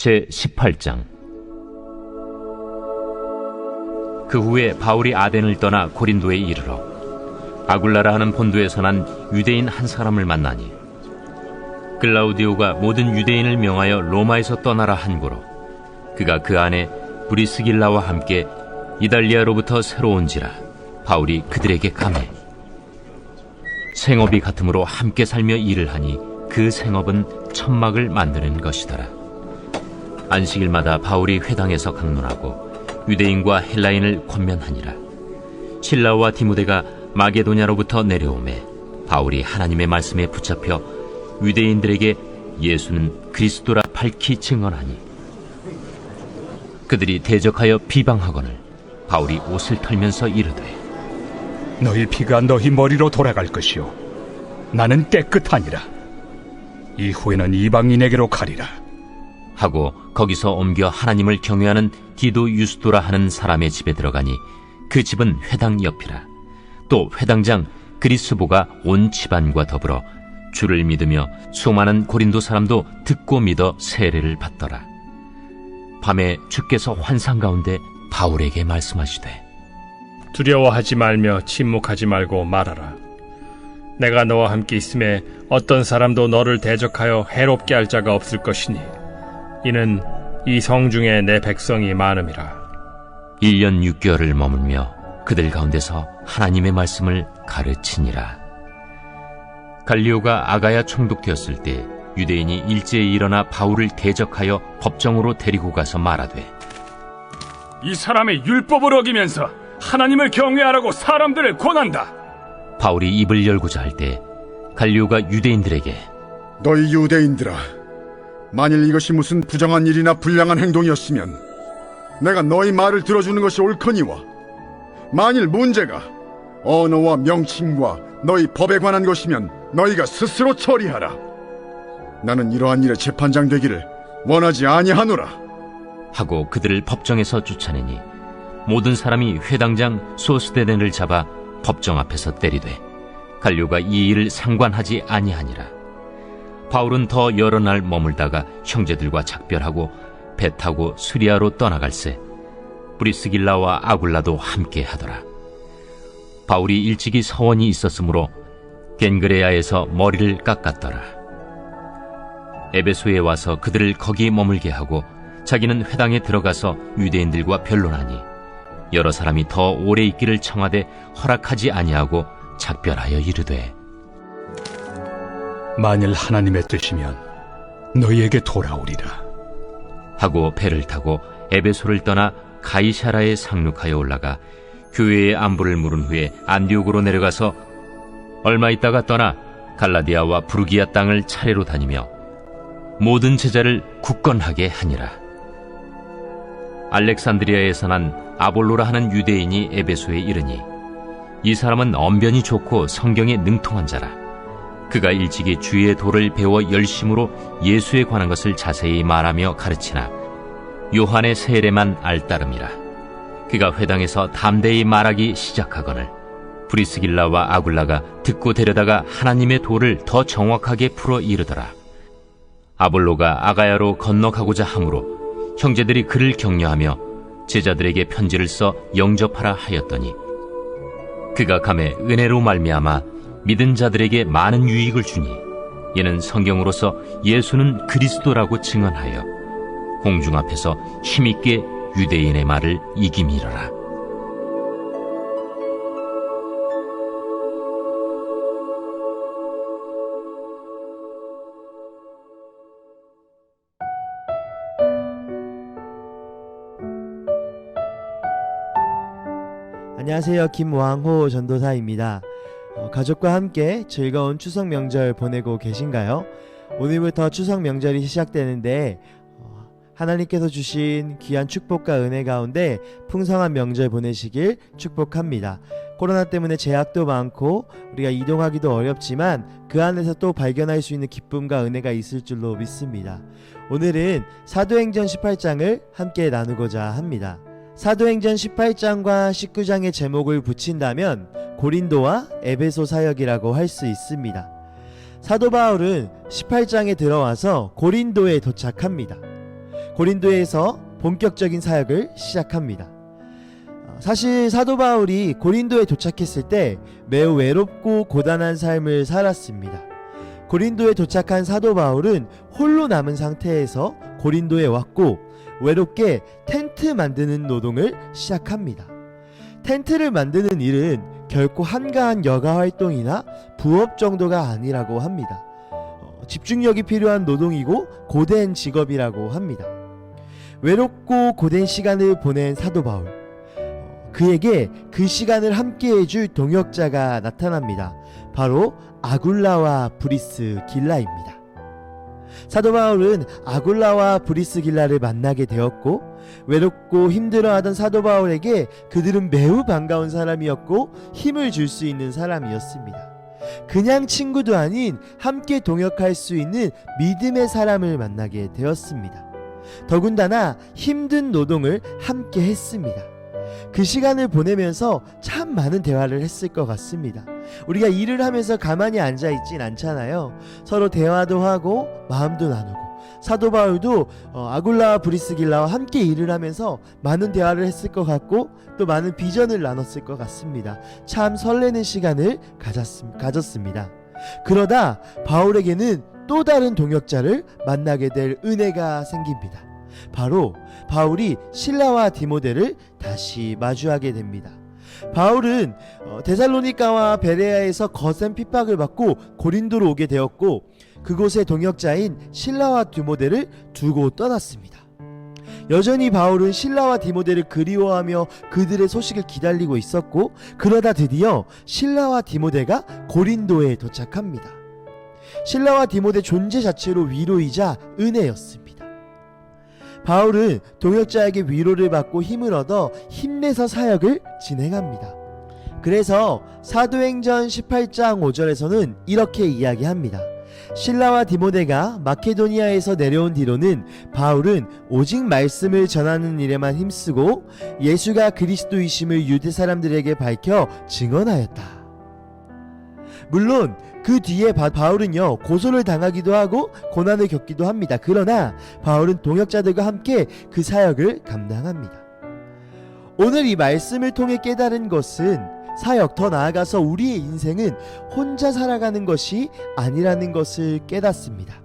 제18장. 그 후에 바울이 아덴을 떠나 고린도에 이르러 아굴라라 하는 본도에서 난 유대인 한 사람을 만나니, 글라우디오가 모든 유대인을 명하여 로마에서 떠나라 한고로 그가 그 안에 브리스길라와 함께 이달리아로부터 새로 온지라 바울이 그들에게 감해 생업이 같으므로 함께 살며 일을 하니 그 생업은 천막을 만드는 것이더라. 안식일마다 바울이 회당에서 강론하고 유대인과 헬라인을 권면하니라. 실라와 디모데가 마게도냐로부터 내려오매 바울이 하나님의 말씀에 붙잡혀 유대인들에게 예수는 그리스도라 밝히 증언하니, 그들이 대적하여 비방하거늘 바울이 옷을 털면서 이르되, 너희 피가 너희 머리로 돌아갈 것이요 나는 깨끗하니라. 이후에는 이방인에게로 가리라 하고 거기서 옮겨 하나님을 경외하는 디도 유스도라 하는 사람의 집에 들어가니 그 집은 회당 옆이라. 또 회당장 그리스보가 온 집안과 더불어 주를 믿으며 수많은 고린도 사람도 듣고 믿어 세례를 받더라. 밤에 주께서 환상 가운데 바울에게 말씀하시되, 두려워하지 말며 침묵하지 말고 말하라. 내가 너와 함께 있음에 어떤 사람도 너를 대적하여 해롭게 할 자가 없을 것이니 이는 이 성중에 내 백성이 많음이라. 1년 6개월을 머물며 그들 가운데서 하나님의 말씀을 가르치니라. 갈리오가 아가야 총독되었을 때 유대인이 일제히 일어나 바울을 대적하여 법정으로 데리고 가서 말하되, 이 사람의 율법을 어기면서 하나님을 경외하라고 사람들을 권한다. 바울이 입을 열고자 할 때 갈리오가 유대인들에게, 너희 유대인들아, 만일 이것이 무슨 부정한 일이나 불량한 행동이었으면 내가 너희 말을 들어주는 것이 옳거니와, 만일 문제가 언어와 명칭과 너희 법에 관한 것이면 너희가 스스로 처리하라. 나는 이러한 일에 재판장 되기를 원하지 아니하노라. 하고 그들을 법정에서 쫓아내니 모든 사람이 회당장 소스데넨을 잡아 법정 앞에서 때리되 갈리오가 이 일을 상관하지 아니하니라. 바울은 더 여러 날 머물다가 형제들과 작별하고 배 타고 수리아로 떠나갈새 브리스길라와 아굴라도 함께 하더라. 바울이 일찍이 서원이 있었으므로 겐그레아에서 머리를 깎았더라. 에베소에 와서 그들을 거기 머물게 하고 자기는 회당에 들어가서 유대인들과 변론하니 여러 사람이 더 오래 있기를 청하되 허락하지 아니하고 작별하여 이르되, 만일 하나님의 뜻이면 너희에게 돌아오리라 하고 배를 타고 에베소를 떠나 가이사라에 상륙하여 올라가 교회의 안부를 물은 후에 안디옥으로 내려가서 얼마 있다가 떠나 갈라디아와 부르기아 땅을 차례로 다니며 모든 제자를 굳건하게 하니라. 알렉산드리아에서 난 아볼로라 하는 유대인이 에베소에 이르니, 이 사람은 언변이 좋고 성경에 능통한 자라. 그가 일찍이 주의 도를 배워 열심으로 예수에 관한 것을 자세히 말하며 가르치나 요한의 세례만 알따름이라. 그가 회당에서 담대히 말하기 시작하거늘 브리스길라와 아굴라가 듣고 데려다가 하나님의 도를 더 정확하게 풀어 이르더라. 아볼로가 아가야로 건너가고자 하므로 형제들이 그를 격려하며 제자들에게 편지를 써 영접하라 하였더니, 그가 감에 은혜로 말미암아 믿은 자들에게 많은 유익을 주니 이는 성경으로서 예수는 그리스도라고 증언하여 공중 앞에서 힘있게 유대인의 말을 이김이러라. 안녕하세요. 김왕호 전도사입니다. 가족과 함께 즐거운 추석 명절 보내고 계신가요? 오늘부터 추석 명절이 시작되는데 하나님께서 주신 귀한 축복과 은혜 가운데 풍성한 명절 보내시길 축복합니다. 코로나 때문에 제약도 많고 우리가 이동하기도 어렵지만 그 안에서 또 발견할 수 있는 기쁨과 은혜가 있을 줄로 믿습니다. 오늘은 사도행전 18장을 함께 나누고자 합니다. 사도행전 18장과 19장의 제목을 붙인다면 고린도와 에베소 사역이라고 할 수 있습니다. 사도 바울은 18장에 들어와서 고린도에 도착합니다. 고린도에서 본격적인 사역을 시작합니다. 사실 사도 바울이 고린도에 도착했을 때 매우 외롭고 고단한 삶을 살았습니다. 고린도에 도착한 사도 바울은 홀로 남은 상태에서 고린도에 왔고 외롭게 텐트 만드는 노동을 시작합니다. 텐트를 만드는 일은 결코 한가한 여가 활동이나 부업 정도가 아니라고 합니다. 집중력이 필요한 노동이고 고된 직업이라고 합니다. 외롭고 고된 시간을 보낸 사도 바울, 그에게 그 시간을 함께 해줄 동역자가 나타납니다. 바로 아굴라와 브리스길라입니다. 사도 바울은 아굴라와 브리스길라를 만나게 되었고 외롭고 힘들어하던 사도 바울에게 그들은 매우 반가운 사람이었고 힘을 줄 수 있는 사람이었습니다. 그냥 친구도 아닌 함께 동역할 수 있는 믿음의 사람을 만나게 되었습니다. 더군다나 힘든 노동을 함께 했습니다. 그 시간을 보내면서 참 많은 대화를 했을 것 같습니다. 우리가 일을 하면서 가만히 앉아있진 않잖아요. 서로 대화도 하고 마음도 나누고, 사도 바울도 아굴라와 브리스길라와 함께 일을 하면서 많은 대화를 했을 것 같고 또 많은 비전을 나눴을 것 같습니다. 참 설레는 시간을 가졌습니다. 그러다 바울에게는 또 다른 동역자를 만나게 될 은혜가 생깁니다. 바로 바울이 실라와 디모데를 다시 마주하게 됩니다. 바울은 데살로니가와 베레아에서 거센 핍박을 받고 고린도로 오게 되었고 그곳의 동역자인 실라와 디모데를 두고 떠났습니다. 여전히 바울은 실라와 디모데를 그리워하며 그들의 소식을 기다리고 있었고 그러다 드디어 실라와 디모데가 고린도에 도착합니다. 실라와 디모데 존재 자체로 위로이자 은혜였습니다. 바울은 동역자에게 위로를 받고 힘을 얻어 힘내서 사역을 진행합니다. 그래서 사도행전 18장 5절에서는 이렇게 이야기합니다. 실라와 디모데가 마케도니아에서 내려온 뒤로는 바울은 오직 말씀을 전하는 일에만 힘쓰고 예수가 그리스도이심을 유대 사람들에게 밝혀 증언하였다. 물론 그 뒤에 바울은요 고소를 당하기도 하고 고난을 겪기도 합니다. 그러나 바울은 동역자들과 함께 그 사역을 감당합니다. 오늘 이 말씀을 통해 깨달은 것은 사역, 더 나아가서 우리의 인생은 혼자 살아가는 것이 아니라는 것을 깨닫습니다.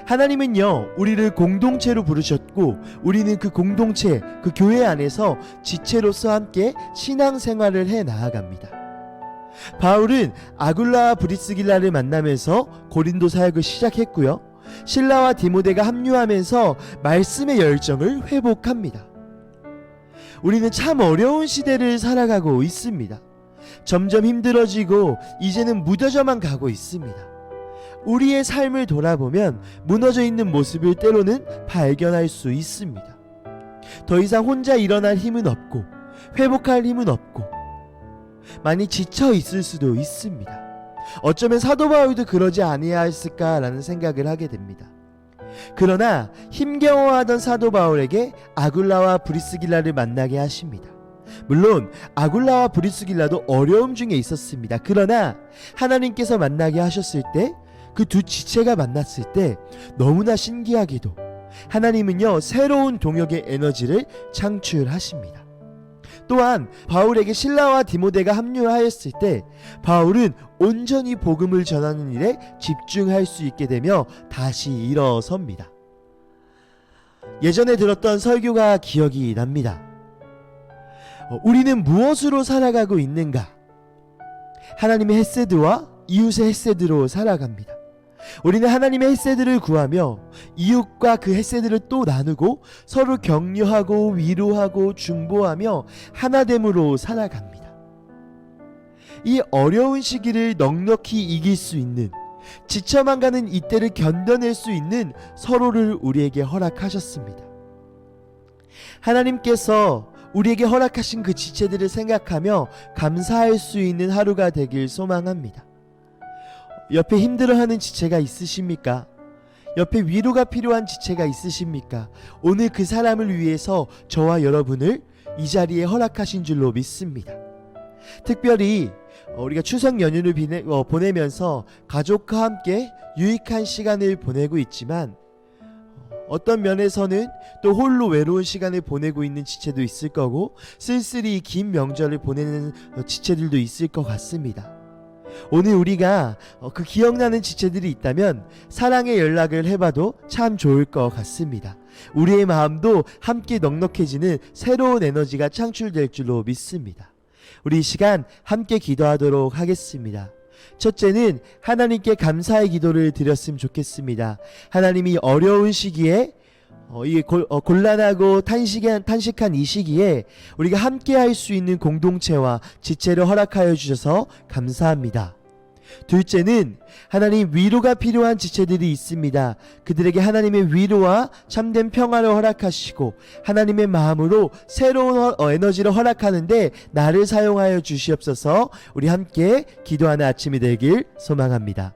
하나님은요 우리를 공동체로 부르셨고 우리는 그 공동체, 그 교회 안에서 지체로서 함께 신앙생활을 해 나아갑니다. 바울은 아굴라와 브리스길라를 만나면서 고린도 사역을 시작했고요. 실라와 디모데가 합류하면서 말씀의 열정을 회복합니다. 우리는 참 어려운 시대를 살아가고 있습니다. 점점 힘들어지고 이제는 무뎌져만 가고 있습니다. 우리의 삶을 돌아보면 무너져 있는 모습을 때로는 발견할 수 있습니다. 더 이상 혼자 일어날 힘은 없고 회복할 힘은 없고 많이 지쳐 있을 수도 있습니다. 어쩌면 사도 바울도 그러지 아니하였을까라는 생각을 하게 됩니다. 그러나 힘겨워하던 사도 바울에게 아굴라와 브리스길라를 만나게 하십니다. 물론 아굴라와 브리스길라도 어려움 중에 있었습니다. 그러나 하나님께서 만나게 하셨을 때 그 두 지체가 만났을 때 너무나 신기하게도 하나님은요 새로운 동역의 에너지를 창출하십니다. 또한 바울에게 실라와 디모데가 합류하였을 때 바울은 온전히 복음을 전하는 일에 집중할 수 있게 되며 다시 일어섭니다. 예전에 들었던 설교가 기억이 납니다. 우리는 무엇으로 살아가고 있는가? 하나님의 헤세드와 이웃의 헤세드로 살아갑니다. 우리는 하나님의 헤세드를 구하며 이웃과 그 헤세드를 또 나누고 서로 격려하고 위로하고 중보하며 하나됨으로 살아갑니다. 이 어려운 시기를 넉넉히 이길 수 있는, 지쳐만 가는 이때를 견뎌낼 수 있는 서로를 우리에게 허락하셨습니다. 하나님께서 우리에게 허락하신 그 지체들을 생각하며 감사할 수 있는 하루가 되길 소망합니다. 옆에 힘들어하는 지체가 있으십니까? 옆에 위로가 필요한 지체가 있으십니까? 오늘 그 사람을 위해서 저와 여러분을 이 자리에 허락하신 줄로 믿습니다. 특별히 우리가 추석 연휴를 보내면서 가족과 함께 유익한 시간을 보내고 있지만 어떤 면에서는 또 홀로 외로운 시간을 보내고 있는 지체도 있을 거고 쓸쓸히 긴 명절을 보내는 지체들도 있을 것 같습니다. 오늘 우리가 그 기억나는 지체들이 있다면 사랑의 연락을 해봐도 참 좋을 것 같습니다. 우리의 마음도 함께 넉넉해지는 새로운 에너지가 창출될 줄로 믿습니다. 우리 이 시간 함께 기도하도록 하겠습니다. 첫째는 하나님께 감사의 기도를 드렸으면 좋겠습니다. 하나님이 어려운 시기에 이 곤란하고 탄식한 이 시기에 우리가 함께 할 수 있는 공동체와 지체를 허락하여 주셔서 감사합니다. 둘째는 하나님 위로가 필요한 지체들이 있습니다. 그들에게 하나님의 위로와 참된 평화를 허락하시고 하나님의 마음으로 새로운 에너지를 허락하는데 나를 사용하여 주시옵소서. 우리 함께 기도하는 아침이 되길 소망합니다.